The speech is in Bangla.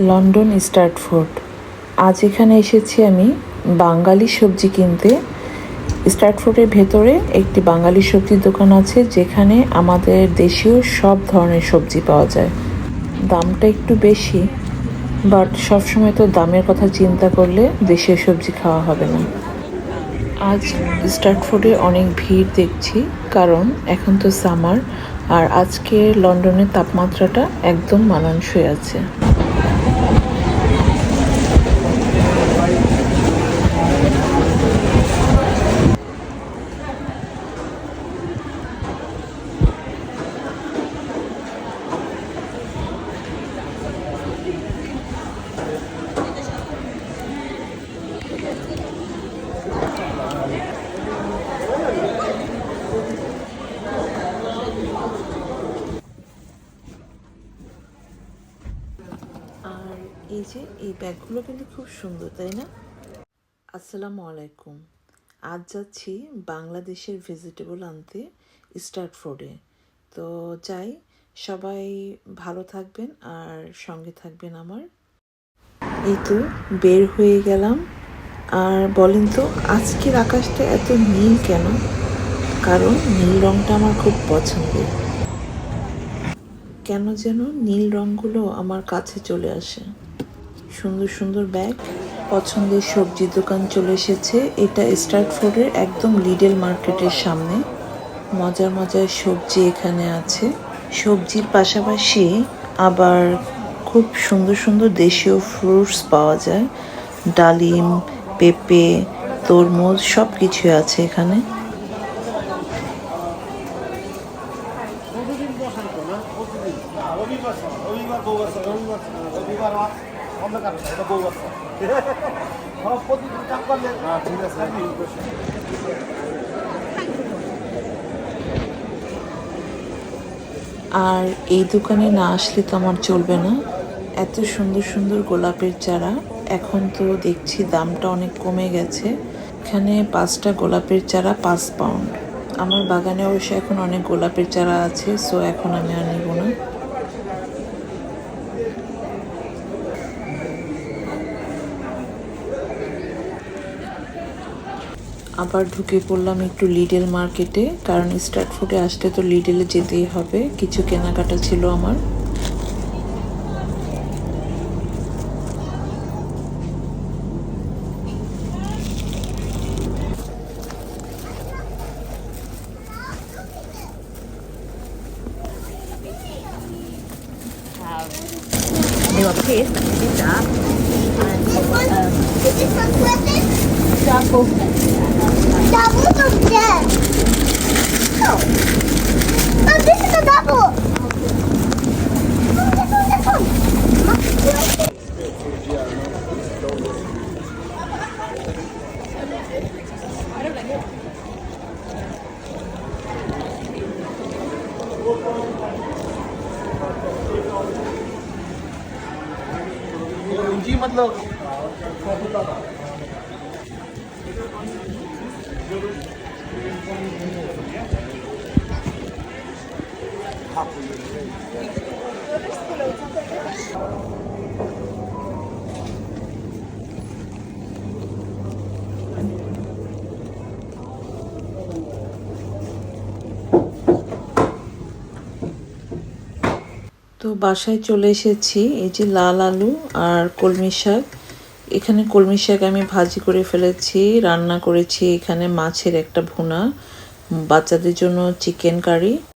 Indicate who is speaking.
Speaker 1: London street food. আজ এখানে এসেছি আমি বাঙালি সবজি কিনতে। স্ট্রিট ফুডের ভেতরে একটি বাঙালি সবজির দোকান আছে, যেখানে আমাদের দেশীয় সব ধরনের সবজি পাওয়া যায়। দামটা একটু বেশি, বাট সবসময় তো দামের কথা চিন্তা করলে দেশীয় সবজি খাওয়া হবে না। আজ স্ট্রিট ফুডে অনেক ভিড় দেখছি, কারণ এখন তো সামার, আর আজকে লন্ডনের তাপমাত্রাটা একদম মানানসই আছে। আর এই ব্যাগগুলো কিন্তু খুব সুন্দর, তাই না? আসসালামু আলাইকুম। আজ যাচ্ছি বাংলাদেশের ভেজিটেবল আনতে স্ট্রিট ফুডে। তো যাই, সবাই ভালো থাকবেন আর সঙ্গে থাকবেন আমার। এই তো বের হয়ে গেলাম। আর বলেন তো, আজকের আকাশটা এত নীল কেন? কারণ নীল রঙটা আমার খুব পছন্দের। কেন যেন নীল রঙগুলো আমার কাছে চলে আসে। সুন্দর সুন্দর ব্যাগ। পছন্দের সবজির দোকান চলে এসেছে। এটা স্ট্রিট ফুডের একদম লিডল মার্কেটের সামনে। মজার মজার সবজি এখানে আছে। সবজির পাশাপাশি আবার খুব সুন্দর সুন্দর দেশীয় ফ্রুটস পাওয়া যায়। ডালিম, পেঁপে, তরমুজ সব কিছুই আছে এখানে। আর এই দোকানে না আসলে তো আমার চলবে না। এত সুন্দর সুন্দর গোলাপের চারা। এখন তো দেখছি দামটা অনেক কমে গেছে। এখানে 5টা গোলাপের চারা 5 পাউন্ড। আমার বাগানে অবশ্য এখন অনেক গোলাপের চারা আছে, সো এখন আমি আর নিব না। আবার ঢুকে পড়লাম একটু লিডল মার্কেটে, কারণ স্ট্রিট ফুডে আসলে তো লিডলে যেতেই হবে। কিছু কেনাকাটা ছিল আমার।
Speaker 2: They were pissed that we did that.
Speaker 3: Double of dead. No. Oh, this is a double. This one.
Speaker 4: जी मतलब
Speaker 1: তো বাসায় চলে এসেছি। এই যে লাল আলু আর কলমি শাক। এখানে কলমি শাক আমি ভাজি করে ফেলেছি, রান্না করেছি এখানে মাছের একটা ভুনা, বাচ্চাদের জন্য চিকেন কারি।